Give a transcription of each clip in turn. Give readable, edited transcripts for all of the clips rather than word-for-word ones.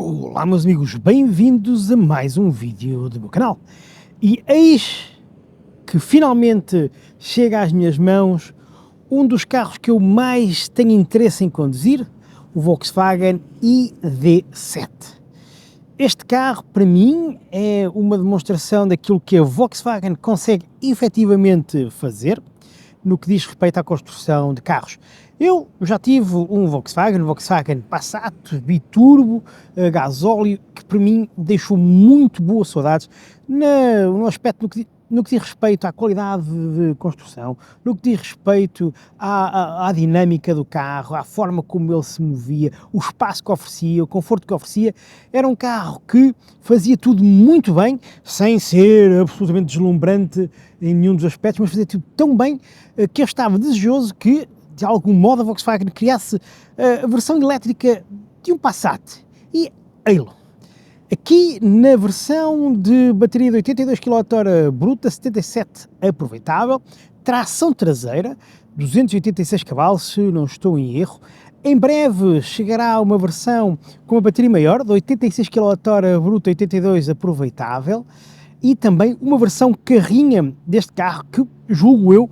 Olá meus amigos, bem-vindos a mais um vídeo do meu canal. E eis que finalmente chega às minhas mãos um dos carros que eu mais tenho interesse em conduzir, o Volkswagen ID.7. Este carro, para mim, é uma demonstração daquilo que a Volkswagen consegue efetivamente fazer no que diz respeito à construção de carros. Eu já tive um Volkswagen Passat biturbo, gasóleo, que para mim deixou muito boas saudades no aspecto no que diz respeito à qualidade de construção, no que diz respeito à dinâmica do carro, à forma como ele se movia, o espaço que oferecia, o conforto que oferecia. Era um carro que fazia tudo muito bem, sem ser absolutamente deslumbrante em nenhum dos aspectos, mas fazia tudo tão bem que eu estava desejoso que, de algum modo, a Volkswagen criasse a versão elétrica de um Passat. E ei-lo. Aqui na versão de bateria de 82 kWh bruta, 77 aproveitável, tração traseira, 286 cavalos, se não estou em erro. Em breve chegará uma versão com uma bateria maior, de 86 kWh bruta, 82 aproveitável, e também uma versão carrinha deste carro que, julgo eu,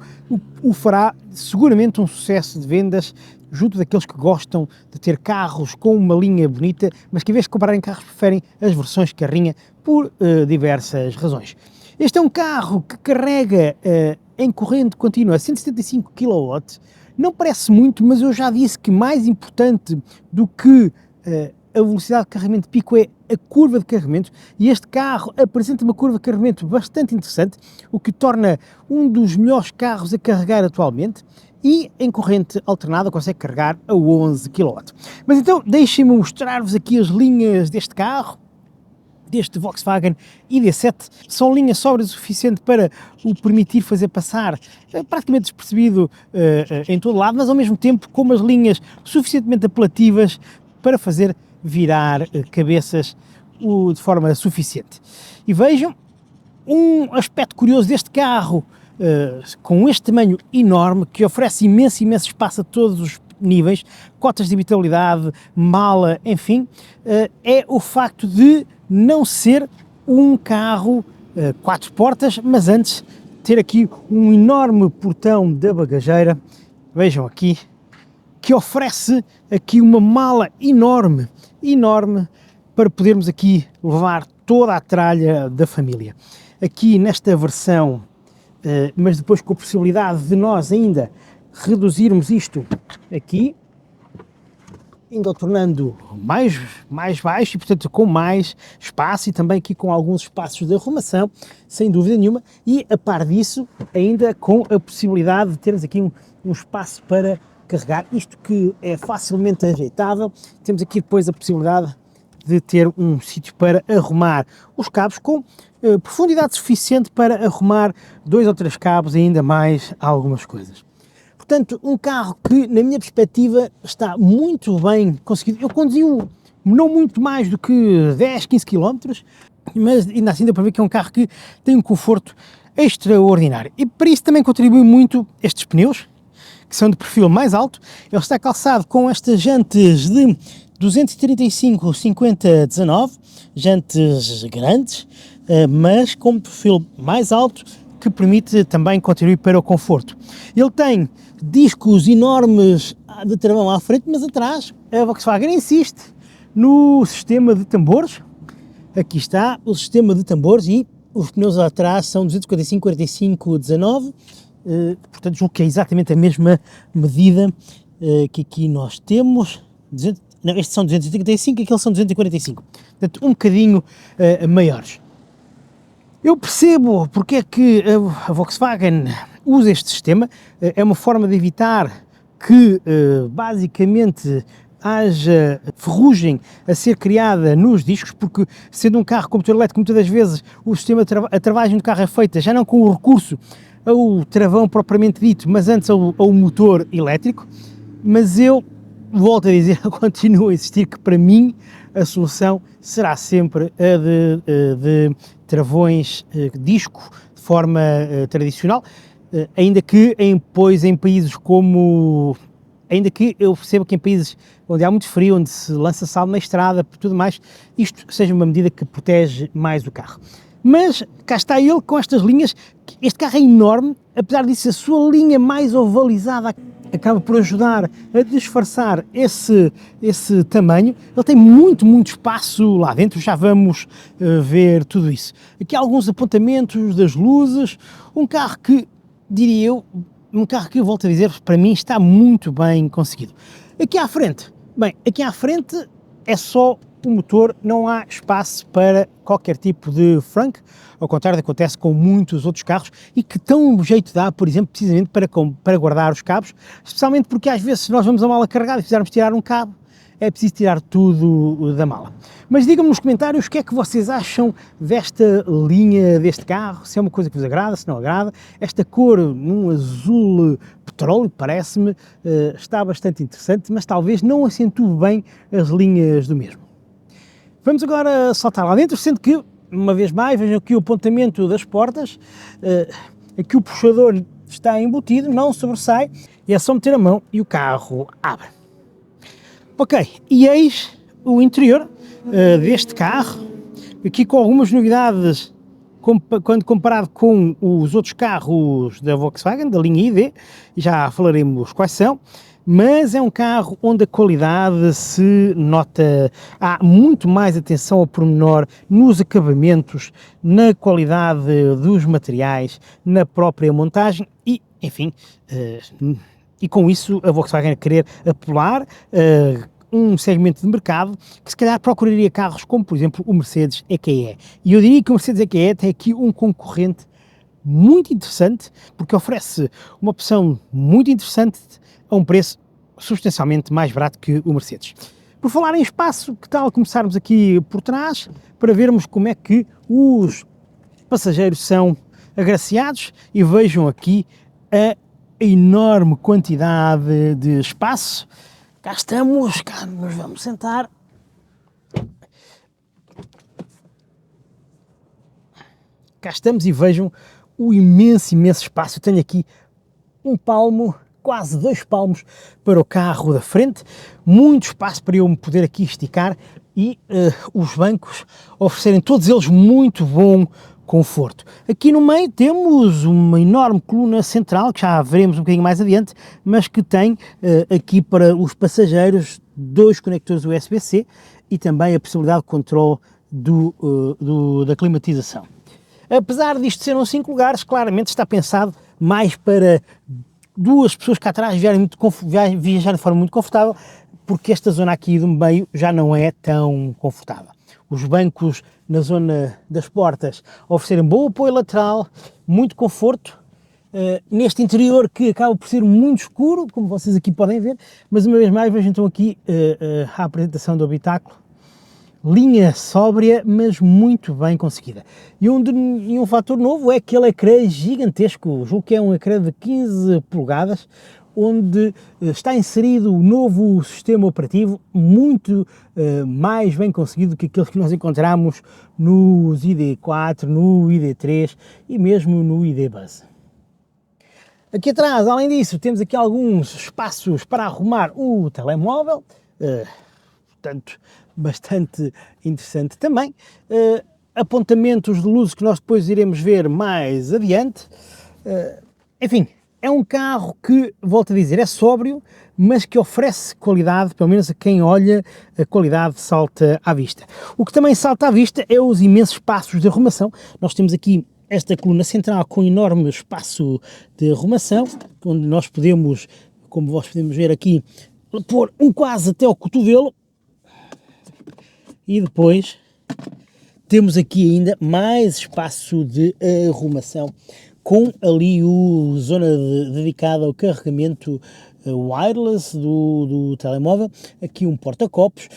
o fará seguramente um sucesso de vendas junto daqueles que gostam de ter carros com uma linha bonita, mas que em vez de comprarem carros preferem as versões carrinha por diversas razões. Este é um carro que carrega em corrente contínua a 175 kW, não parece muito, mas eu já disse que mais importante do que a velocidade de carregamento de pico é a curva de carregamento, e este carro apresenta uma curva de carregamento bastante interessante, o que torna um dos melhores carros a carregar atualmente, e em corrente alternada consegue carregar a 11 kW. Mas então deixem-me mostrar-vos aqui as linhas deste carro, deste Volkswagen ID.7. São linhas sóbrias o suficiente para o permitir fazer passar praticamente despercebido em todo lado, mas ao mesmo tempo com umas linhas suficientemente apelativas para fazer virar cabeças de forma suficiente. E vejam, um aspecto curioso deste carro, com este tamanho enorme, que oferece imenso espaço a todos os níveis, cotas de habitabilidade, mala, enfim, é o facto de não ser um carro 4 portas, mas antes ter aqui um enorme portão da bagageira, vejam aqui, que oferece aqui uma mala enorme para podermos aqui levar toda a tralha da família. Aqui nesta versão, mas depois com a possibilidade de nós ainda reduzirmos isto aqui, ainda o tornando mais baixo e, portanto, com mais espaço, e também aqui com alguns espaços de arrumação, sem dúvida nenhuma, e a par disso, ainda com a possibilidade de termos aqui um espaço para carregar, isto que é facilmente ajeitável. Temos aqui depois a possibilidade de ter um sítio para arrumar os cabos com profundidade suficiente para arrumar 2 ou 3 cabos e ainda mais algumas coisas. Portanto, um carro que, na minha perspectiva, está muito bem conseguido. Eu conduzi-o não muito mais do que 10, 15 km, mas ainda assim dá para ver que é um carro que tem um conforto extraordinário. E para isso também contribui muito estes pneus, que são de perfil mais alto. Ele está calçado com estas jantes de 235/50/19, jantes grandes, mas com perfil mais alto, que permite também contribuir para o conforto. Ele tem discos enormes de travão à frente, mas atrás a Volkswagen insiste no sistema de tambores. Aqui está o sistema de tambores e os pneus atrás são 245/45/19, portanto julgo que é exatamente a mesma medida que aqui nós temos. Não, estes são 235 e aqueles são 245, portanto um bocadinho maiores. Eu percebo porque é que a Volkswagen usa este sistema, é uma forma de evitar que basicamente haja ferrugem a ser criada nos discos, porque sendo um carro com motor elétrico, muitas das vezes o sistema, a travagem do carro é feita já não com o recurso ao travão propriamente dito, mas antes ao motor elétrico. Mas eu volto a dizer, eu continuo a insistir que para mim a solução será sempre a de travões disco de forma tradicional, ainda que em países como ainda que eu perceba que em países onde há muito frio, onde se lança sal na estrada, por tudo mais, isto seja uma medida que protege mais o carro. Mas cá está ele com estas linhas, este carro é enorme, apesar disso a sua linha mais ovalizada acaba por ajudar a disfarçar esse tamanho. Ele tem muito espaço lá dentro, já vamos ver tudo isso. Aqui há alguns apontamentos das luzes, um carro que, diria eu, volto a dizer, para mim está muito bem conseguido. Aqui à frente, bem, aqui à frente é só o motor, não há espaço para qualquer tipo de frunk, ao contrário do que acontece com muitos outros carros e que tão jeito dá, por exemplo, precisamente para guardar os cabos, especialmente porque às vezes se nós vamos a mala carregada e precisarmos tirar um cabo, é preciso tirar tudo da mala. Mas digam-me nos comentários o que é que vocês acham desta linha deste carro, se é uma coisa que vos agrada, se não agrada. Esta cor num azul petróleo, parece-me, está bastante interessante, mas talvez não acentue bem as linhas do mesmo. Vamos agora saltar lá dentro, sendo que, uma vez mais, vejam aqui o apontamento das portas, aqui o puxador está embutido, não sobressai, e é só meter a mão e o carro abre. Ok, e eis o interior deste carro, aqui com algumas novidades quando comparado com os outros carros da Volkswagen, da linha ID, já falaremos quais são. Mas é um carro onde a qualidade se nota, há muito mais atenção ao pormenor nos acabamentos, na qualidade dos materiais, na própria montagem e, enfim, e com isso a Volkswagen a querer apelar um segmento de mercado que se calhar procuraria carros como, por exemplo, o Mercedes EQE. E eu diria que o Mercedes EQE tem aqui um concorrente muito interessante, porque oferece uma opção muito interessante a um preço substancialmente mais barato que o Mercedes. Por falar em espaço, que tal começarmos aqui por trás, para vermos como é que os passageiros são agraciados e vejam aqui a enorme quantidade de espaço. Cá estamos, cá nos vamos sentar. Cá estamos e vejam o imenso espaço. Eu tenho aqui um palmo, quase 2 palmos para o carro da frente, muito espaço para eu me poder aqui esticar e os bancos oferecerem todos eles muito bom conforto. Aqui no meio temos uma enorme coluna central, que já veremos um bocadinho mais adiante, mas que tem aqui para os passageiros 2 conectores USB-C e também a possibilidade de controle da climatização. Apesar disto ser 5 lugares, claramente está pensado mais para 2 pessoas cá atrás viajarem de forma muito confortável, porque esta zona aqui do meio já não é tão confortável. Os bancos na zona das portas oferecerem bom apoio lateral, muito conforto, neste interior que acaba por ser muito escuro, como vocês aqui podem ver, mas uma vez mais vejam então aqui a apresentação do habitáculo. Linha sóbria, mas muito bem conseguida. E um fator novo é aquele ecrã gigantesco, julgo que é um ecrã de 15 polegadas, onde está inserido o novo sistema operativo, muito mais bem conseguido do que aqueles que nós encontramos nos ID4, no ID3 e mesmo no ID Buzz. Aqui atrás, além disso, temos aqui alguns espaços para arrumar o telemóvel, portanto, bastante interessante também. Apontamentos de luzes que nós depois iremos ver mais adiante. Enfim, é um carro que, volto a dizer, é sóbrio, mas que oferece qualidade, pelo menos a quem olha, a qualidade salta à vista. O que também salta à vista é os imensos espaços de arrumação. Nós temos aqui esta coluna central com enorme espaço de arrumação, onde nós podemos, como vós podemos ver aqui, pôr quase até ao cotovelo. E depois temos aqui ainda mais espaço de arrumação, com ali a zona dedicada ao carregamento wireless do telemóvel, aqui um porta-copos,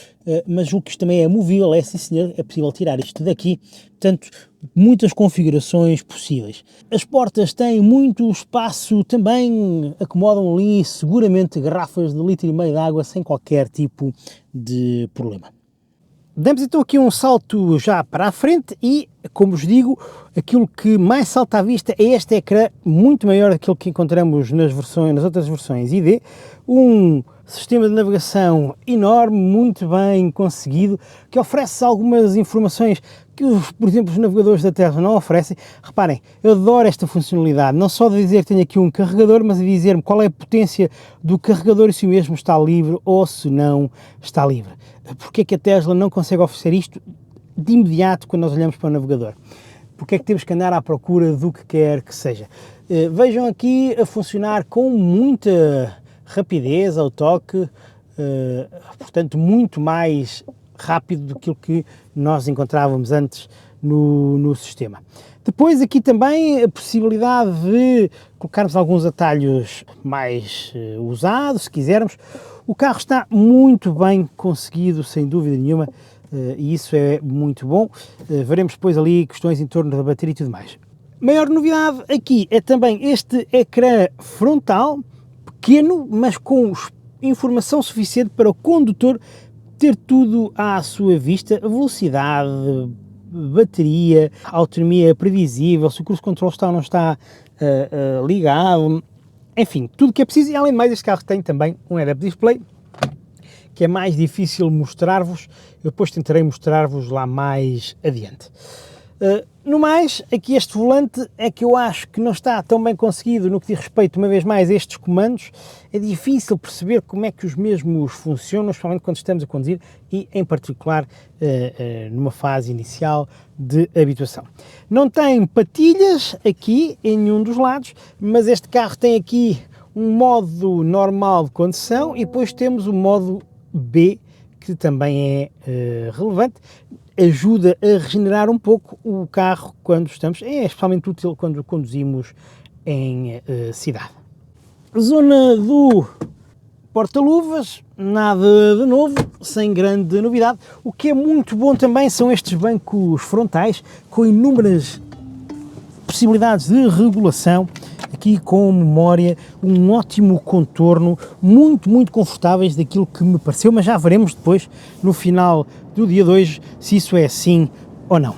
mas julgo que isto também é movível, é sim senhor, é possível tirar isto daqui, portanto, muitas configurações possíveis. As portas têm muito espaço, também acomodam ali seguramente garrafas de 1,5 litro de água sem qualquer tipo de problema. Damos então aqui um salto já para a frente e, como vos digo, aquilo que mais salta à vista é este ecrã muito maior daquilo que encontramos nas outras versões ID, um sistema de navegação enorme, muito bem conseguido, que oferece algumas informações que, por exemplo, os navegadores da Tesla não oferecem. Reparem, eu adoro esta funcionalidade, não só de dizer que tenho aqui um carregador, mas de dizer-me qual é a potência do carregador e se o mesmo está livre ou se não está livre. Porque é que a Tesla não consegue oferecer isto de imediato quando nós olhamos para o navegador? Porque é que temos que andar à procura do que quer que seja? Vejam aqui a funcionar com muita rapidez ao toque, portanto muito mais rápido do que o que nós encontrávamos antes no sistema. Depois aqui também a possibilidade de colocarmos alguns atalhos mais usados, se quisermos. O carro está muito bem conseguido, sem dúvida nenhuma, e isso é muito bom. Veremos depois ali questões em torno da bateria e tudo mais. Maior novidade aqui é também este ecrã frontal, pequeno, mas com informação suficiente para o condutor ter tudo à sua vista, a velocidade, bateria, autonomia previsível, se o cruise control está ou não está ligado, enfim, tudo o que é preciso. E além de mais, este carro tem também um head-up display, que é mais difícil mostrar-vos, eu depois tentarei mostrar-vos lá mais adiante. No mais, aqui este volante é que eu acho que não está tão bem conseguido no que diz respeito, uma vez mais, a estes comandos. É difícil perceber como é que os mesmos funcionam, especialmente quando estamos a conduzir e, em particular, numa fase inicial de habituação. Não tem patilhas aqui em nenhum dos lados, mas este carro tem aqui um modo normal de condução e depois temos o modo B, que também é relevante. Ajuda a regenerar um pouco o carro quando estamos, é especialmente útil quando conduzimos em cidade. Zona do porta-luvas, nada de novo, sem grande novidade. O que é muito bom também são estes bancos frontais com inúmeras possibilidades de regulação, aqui com memória, um ótimo contorno, muito confortáveis daquilo que me pareceu, mas já veremos depois no final do dia de hoje se isso é assim ou não.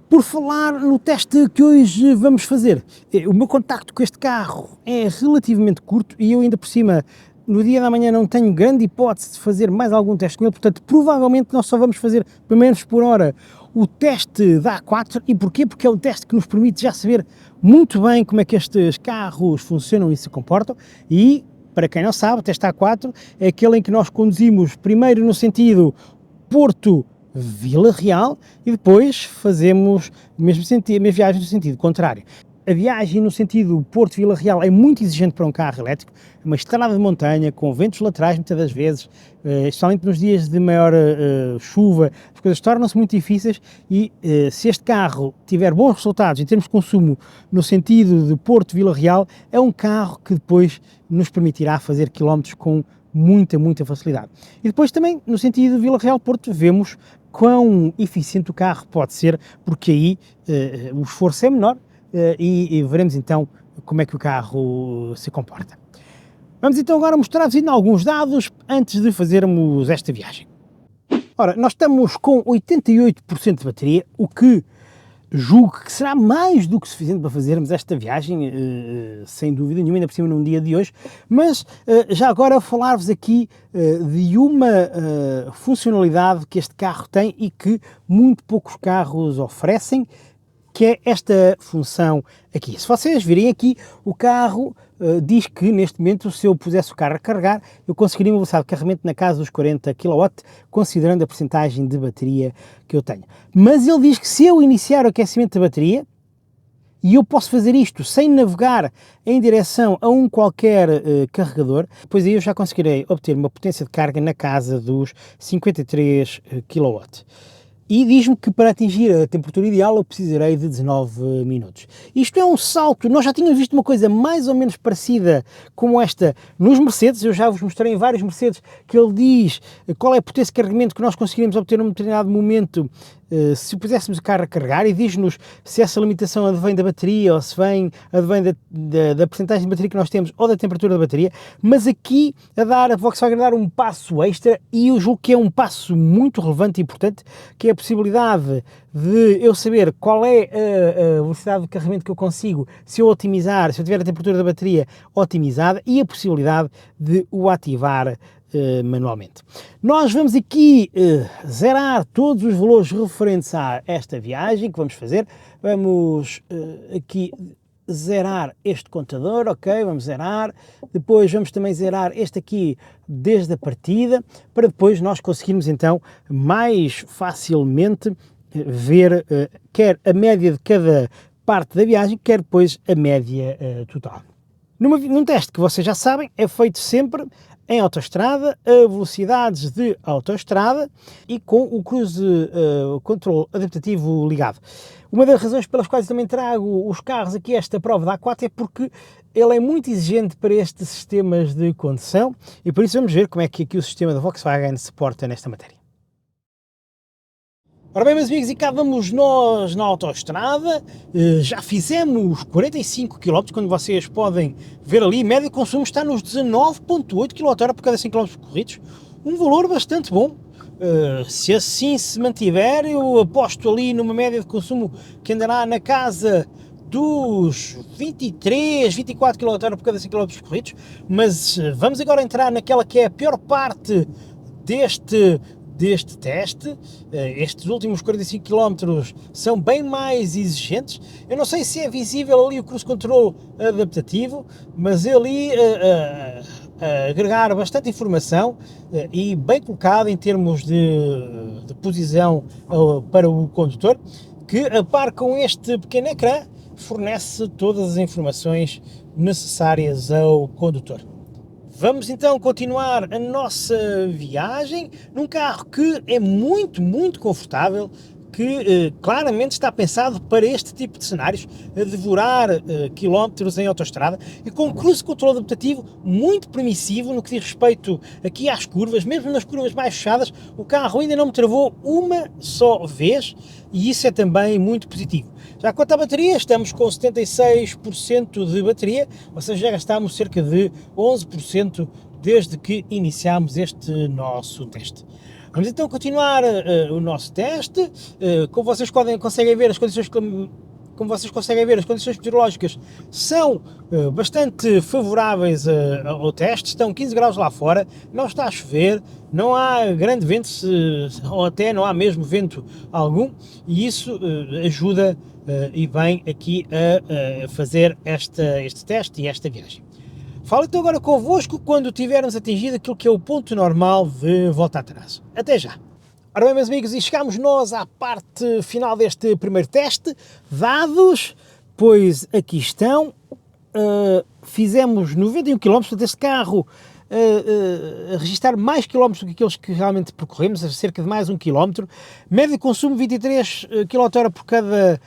Por falar no teste que hoje vamos fazer, o meu contacto com este carro é relativamente curto e eu ainda por cima no dia da manhã não tenho grande hipótese de fazer mais algum teste com ele, portanto provavelmente nós só vamos fazer pelo menos por hora o teste da A4. E porquê? Porque é um teste que nos permite já saber muito bem como é que estes carros funcionam e se comportam. E, para quem não sabe, o teste A4 é aquele em que nós conduzimos primeiro no sentido Porto-Vila Real e depois fazemos a mesma viagem no sentido contrário. A viagem no sentido Porto-Vila Real é muito exigente para um carro elétrico, uma estrada de montanha, com ventos laterais muitas das vezes, especialmente nos dias de maior chuva, as coisas tornam-se muito difíceis e se este carro tiver bons resultados em termos de consumo no sentido de Porto-Vila Real, é um carro que depois nos permitirá fazer quilómetros com muita facilidade. E depois também, no sentido de Vila Real-Porto, vemos quão eficiente o carro pode ser, porque aí o esforço é menor, e veremos então como é que o carro se comporta. Vamos então agora mostrar-vos ainda alguns dados antes de fazermos esta viagem. Ora, nós estamos com 88% de bateria, o que julgo que será mais do que suficiente para fazermos esta viagem, sem dúvida nenhuma, ainda por cima num dia de hoje, mas já agora falar-vos aqui de uma funcionalidade que este carro tem e que muito poucos carros oferecem, que é esta função aqui. Se vocês virem aqui, o carro diz que neste momento, se eu pusesse o carro a carregar, eu conseguiria uma velocidade de carregamento na casa dos 40 kW, considerando a percentagem de bateria que eu tenho. Mas ele diz que se eu iniciar o aquecimento da bateria, e eu posso fazer isto sem navegar em direção a um qualquer carregador, pois aí eu já conseguirei obter uma potência de carga na casa dos 53 kW. E diz-me que para atingir a temperatura ideal eu precisarei de 19 minutos. Isto é um salto. Nós já tínhamos visto uma coisa mais ou menos parecida como esta nos Mercedes. Eu já vos mostrei em vários Mercedes que ele diz qual é a potência de carregamento que nós conseguiremos obter num determinado momento se puséssemos o carro a carregar, e diz-nos se essa limitação advém da bateria ou se advém da percentagem de bateria que nós temos ou da temperatura da bateria, mas aqui a Volkswagen a dar um passo extra, e eu julgo que é um passo muito relevante e importante, que é a possibilidade de eu saber qual é a velocidade de carregamento que eu consigo se eu otimizar, se eu tiver a temperatura da bateria otimizada, e a possibilidade de o ativar manualmente. Nós vamos aqui zerar todos os valores referentes a esta viagem que vamos fazer. Vamos aqui zerar este contador, ok, vamos zerar. Depois vamos também zerar este aqui desde a partida, para depois nós conseguirmos então mais facilmente ver quer a média de cada parte da viagem, quer depois a média total. Num teste que vocês já sabem, é feito sempre em autoestrada, a velocidades de autoestrada e com o cruise control adaptativo ligado. Uma das razões pelas quais também trago os carros aqui a esta prova da A4 é porque ele é muito exigente para estes sistemas de condução, e por isso vamos ver como é que aqui o sistema da Volkswagen se porta nesta matéria. Ora bem, meus amigos, e cá vamos nós na autoestrada. Já fizemos 45 km, quando vocês podem ver ali, média de consumo está nos 19,8 km por cada 100 km corridos, um valor bastante bom. Se assim se mantiver, eu aposto ali numa média de consumo que andará na casa dos 23, 24 km por cada 100 km corridos, mas vamos agora entrar naquela que é a pior parte deste teste. Estes últimos 45 km são bem mais exigentes. Eu não sei se é visível ali o cruise control adaptativo, mas ali agregar bastante informação e bem colocado em termos de posição para o condutor, que a par com este pequeno ecrã fornece todas as informações necessárias ao condutor. Vamos então continuar a nossa viagem num carro que é muito, muito confortável, que claramente está pensado para este tipo de cenários, a devorar quilómetros em autoestrada, e com um cruise control adaptativo muito permissivo no que diz respeito aqui às curvas. Mesmo nas curvas mais fechadas, o carro ainda não me travou uma só vez, e isso é também muito positivo. Já quanto à bateria, estamos com 76% de bateria, ou seja, já gastámos cerca de 11% desde que iniciámos este nosso teste. Vamos então continuar o nosso teste. Como vocês conseguem ver, as condições meteorológicas são bastante favoráveis ao teste. Estão 15 graus lá fora, não está a chover, não há grande vento, ou até não há mesmo vento algum, e isso ajuda e bem aqui a fazer este teste e esta viagem. Falo então agora convosco quando tivermos atingido aquilo que é o ponto normal de volta atrás. Até já! Ora bem, meus amigos, e chegamos nós à parte final deste primeiro teste. Dados, pois aqui estão. Fizemos 91 km, portanto este carro a registrar mais quilómetros do que aqueles que realmente percorremos, cerca de mais 1 km. Média de consumo 23 km por cada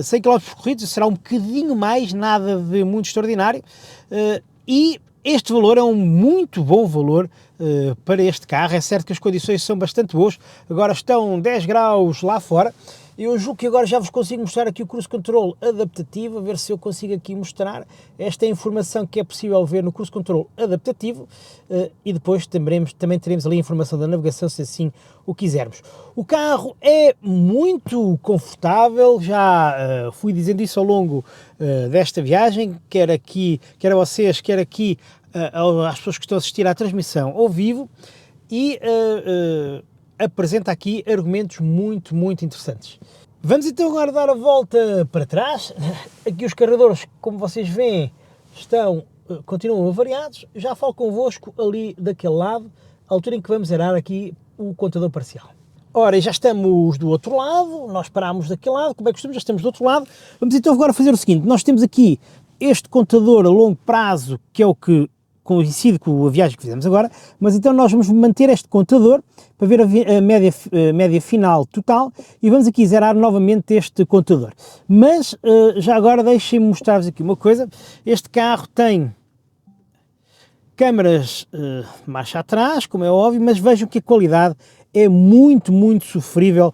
100 km percorridos, será um bocadinho mais, nada de muito extraordinário. E este valor é um muito bom valor para este carro. É certo que as condições são bastante boas, agora estão 10 graus lá fora. Eu julgo que agora já vos consigo mostrar aqui o Cruise Control adaptativo, a ver se eu consigo aqui mostrar esta informação que é possível ver no Cruise Control adaptativo, e depois também teremos ali a informação da navegação, se assim o quisermos. O carro é muito confortável, já fui dizendo isso ao longo desta viagem, quer a vocês, quer aqui às pessoas que estão a assistir à transmissão ao vivo, e apresenta aqui argumentos muito, muito interessantes. Vamos então agora dar a volta para trás. Aqui os carregadores, como vocês veem, continuam avariados. Já falo convosco ali daquele lado, à altura em que vamos zerar aqui o contador parcial. Ora, já estamos do outro lado, nós parámos daquele lado, como é que costumamos, já estamos do outro lado. Vamos então agora fazer o seguinte: nós temos aqui este contador a longo prazo, que é o que coincide com a viagem que fizemos agora, mas então nós vamos manter este contador para ver a média final total, e vamos aqui zerar novamente este contador. Mas já agora deixem-me mostrar-vos aqui uma coisa. Este carro tem câmaras marcha atrás, como é óbvio, mas vejam que a qualidade é muito, muito sofrível,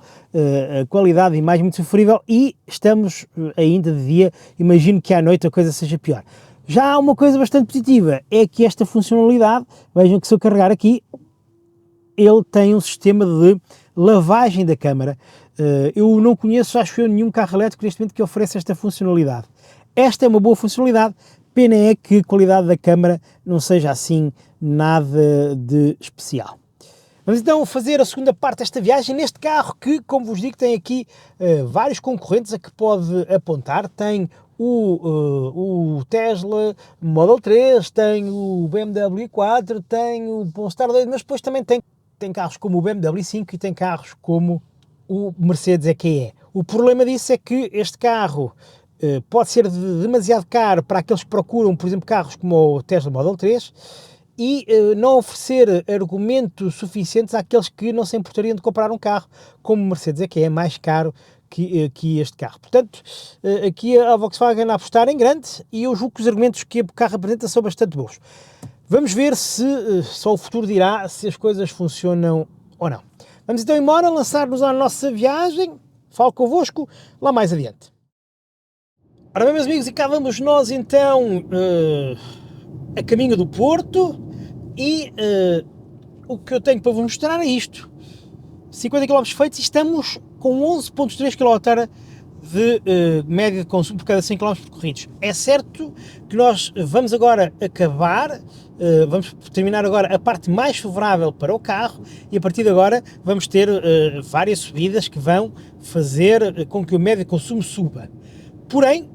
a qualidade de imagem muito sofrível, e estamos ainda de dia, imagino que à noite a coisa seja pior. Já há uma coisa bastante positiva, é que esta funcionalidade, vejam que se eu carregar aqui, ele tem um sistema de lavagem da câmara. Eu não conheço, acho eu, nenhum carro elétrico neste momento que ofereça esta funcionalidade. Esta é uma boa funcionalidade, pena é que a qualidade da câmara não seja assim nada de especial. Vamos então fazer a segunda parte desta viagem neste carro que, como vos digo, tem aqui vários concorrentes a que pode apontar. Tem o Tesla Model 3, tem o BMW i4, tem o Polestar 2, mas depois também tem carros como o BMW i5 e tem carros como o Mercedes EQE. O problema disso é que este carro pode ser demasiado caro para aqueles que procuram, por exemplo, carros como o Tesla Model 3, e não oferecer argumentos suficientes àqueles que não se importariam de comprar um carro como o Mercedes EQE, é mais caro que este carro. Portanto, aqui a Volkswagen a apostar em grande, e eu julgo que os argumentos que o carro apresenta são bastante bons. Vamos ver se só o futuro dirá se as coisas funcionam ou não. Vamos então embora, lançar-nos à nossa viagem. Falo convosco lá mais adiante. Ora bem, meus amigos, e cá vamos nós então a caminho do Porto, e o que eu tenho para vos mostrar é isto. 50 km feitos e estamos com 11.3 km de média de consumo por cada 100 km percorridos. É certo que nós vamos agora acabar, vamos terminar agora a parte mais favorável para o carro, e a partir de agora vamos ter várias subidas que vão fazer com que o médio de consumo suba. Porém,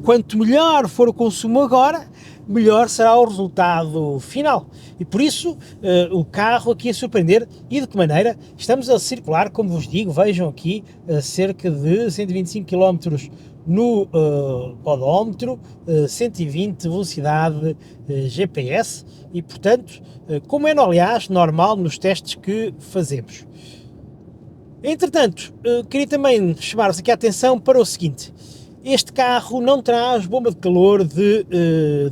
quanto melhor for o consumo agora, melhor será o resultado final. E por isso o carro aqui a surpreender. E de que maneira? Estamos a circular, como vos digo, vejam aqui, cerca de 125 km no odómetro, 120 velocidade GPS, e portanto, como é, aliás, normal nos testes que fazemos. Entretanto, queria também chamar-vos aqui a atenção para o seguinte: este carro não traz bomba de calor de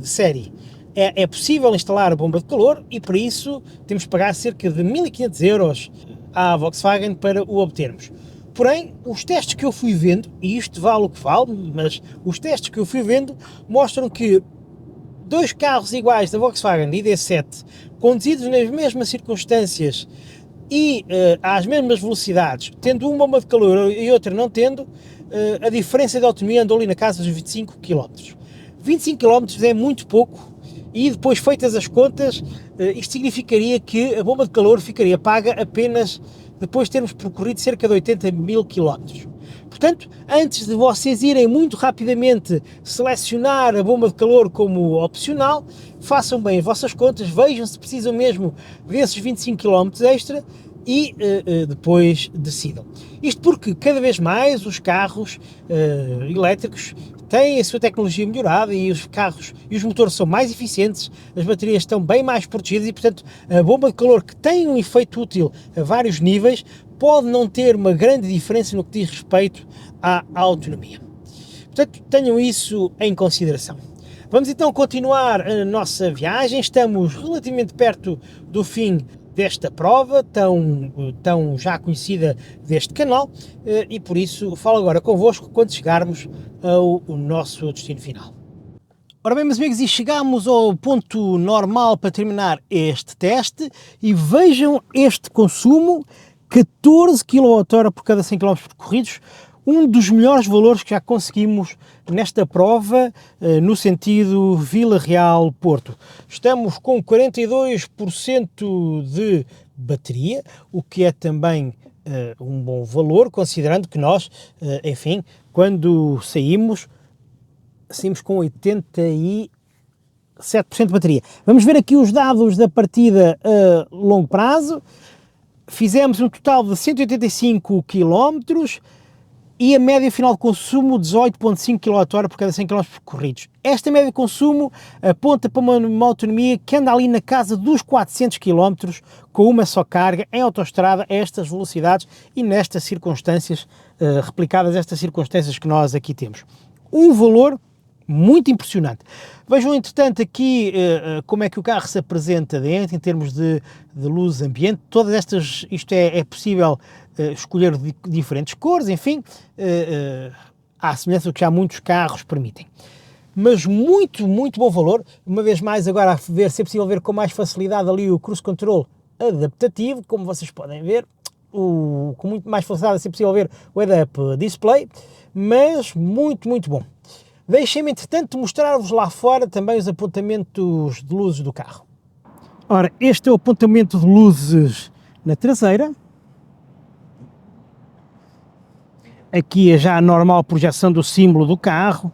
série. É possível instalar a bomba de calor, e para isso temos que pagar cerca de 1500 euros à Volkswagen para o obtermos. Porém, os testes que eu fui vendo, e isto vale o que vale, mas os testes que eu fui vendo mostram que dois carros iguais da Volkswagen ID7, conduzidos nas mesmas circunstâncias e às mesmas velocidades, tendo uma bomba de calor e outra não tendo, a diferença de autonomia andou ali na casa dos 25 km. 25 km é muito pouco, e depois feitas as contas, isto significaria que a bomba de calor ficaria paga apenas depois de termos percorrido cerca de 80 mil km. Portanto, antes de vocês irem muito rapidamente selecionar a bomba de calor como opcional, façam bem as vossas contas, vejam se precisam mesmo desses 25 km extra, e depois decidam. Isto porque cada vez mais os carros elétricos têm a sua tecnologia melhorada, e os carros e os motores são mais eficientes, as baterias estão bem mais protegidas, e portanto a bomba de calor, que tem um efeito útil a vários níveis, pode não ter uma grande diferença no que diz respeito à autonomia. Portanto, tenham isso em consideração. Vamos então continuar a nossa viagem. Estamos relativamente perto do fim desta prova, tão já conhecida deste canal, e por isso falo agora convosco quando chegarmos ao nosso destino final. Ora bem, meus amigos, e chegamos ao ponto normal para terminar este teste, e vejam este consumo: 14 kWh por cada 100 km percorridos, um dos melhores valores que já conseguimos nesta prova, no sentido Vila Real-Porto. Estamos com 42% de bateria, o que é também um bom valor, considerando que nós, enfim, quando saímos com 87% de bateria. Vamos ver aqui os dados da partida a longo prazo. Fizemos um total de 185 km, e a média final de consumo 18.5 kWh por cada 100 km percorridos. Esta média de consumo aponta para uma autonomia que anda ali na casa dos 400 km, com uma só carga, em autoestrada, a estas velocidades e nestas circunstâncias, replicadas estas circunstâncias que nós aqui temos. Um valor muito impressionante. Vejam, entretanto, aqui como é que o carro se apresenta dentro, em termos de luz ambiente. Todas estas, isto é possível escolher diferentes cores, enfim, à semelhança do que já muitos carros permitem. Mas muito, muito bom valor. Uma vez mais, agora a ver se é possível ver com mais facilidade ali o Cruise Control adaptativo, como vocês podem ver, com muito mais facilidade, se é possível ver o Head-Up Display, mas muito, muito bom. Deixem-me, entretanto, mostrar-vos lá fora também os apontamentos de luzes do carro. Ora, este é o apontamento de luzes na traseira. Aqui é já a normal projeção do símbolo do carro.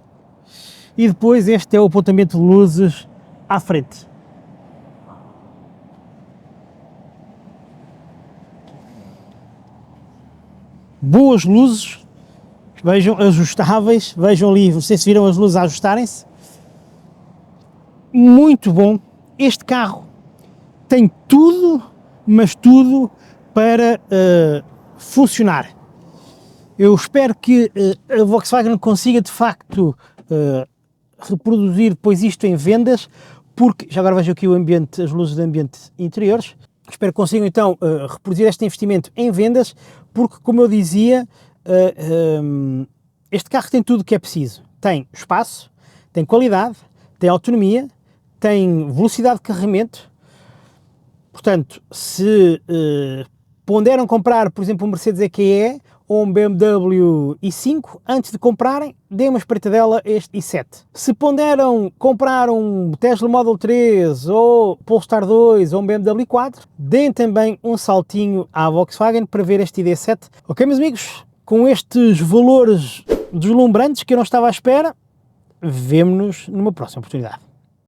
E depois este é o apontamento de luzes à frente. Boas luzes. Vejam, ajustáveis, vejam ali, não sei se viram as luzes a ajustarem-se. Muito bom. Este carro tem tudo, mas tudo para funcionar. Eu espero que a Volkswagen consiga de facto reproduzir depois isto em vendas, porque, já agora vejam aqui o ambiente, as luzes de ambiente interiores. Espero que consigam então reproduzir este investimento em vendas, porque, como eu dizia, este carro tem tudo o que é preciso. Tem espaço, tem qualidade, tem autonomia, tem velocidade de carregamento. Portanto, se ponderam comprar, por exemplo, um Mercedes EQE ou um BMW i5, antes de comprarem, deem uma espreitadela a este i7. Se ponderam comprar um Tesla Model 3 ou Polestar 2 ou um BMW i4, deem também um saltinho à Volkswagen para ver este ID7. Ok, meus amigos? Com estes valores deslumbrantes que eu não estava à espera, vemo-nos numa próxima oportunidade.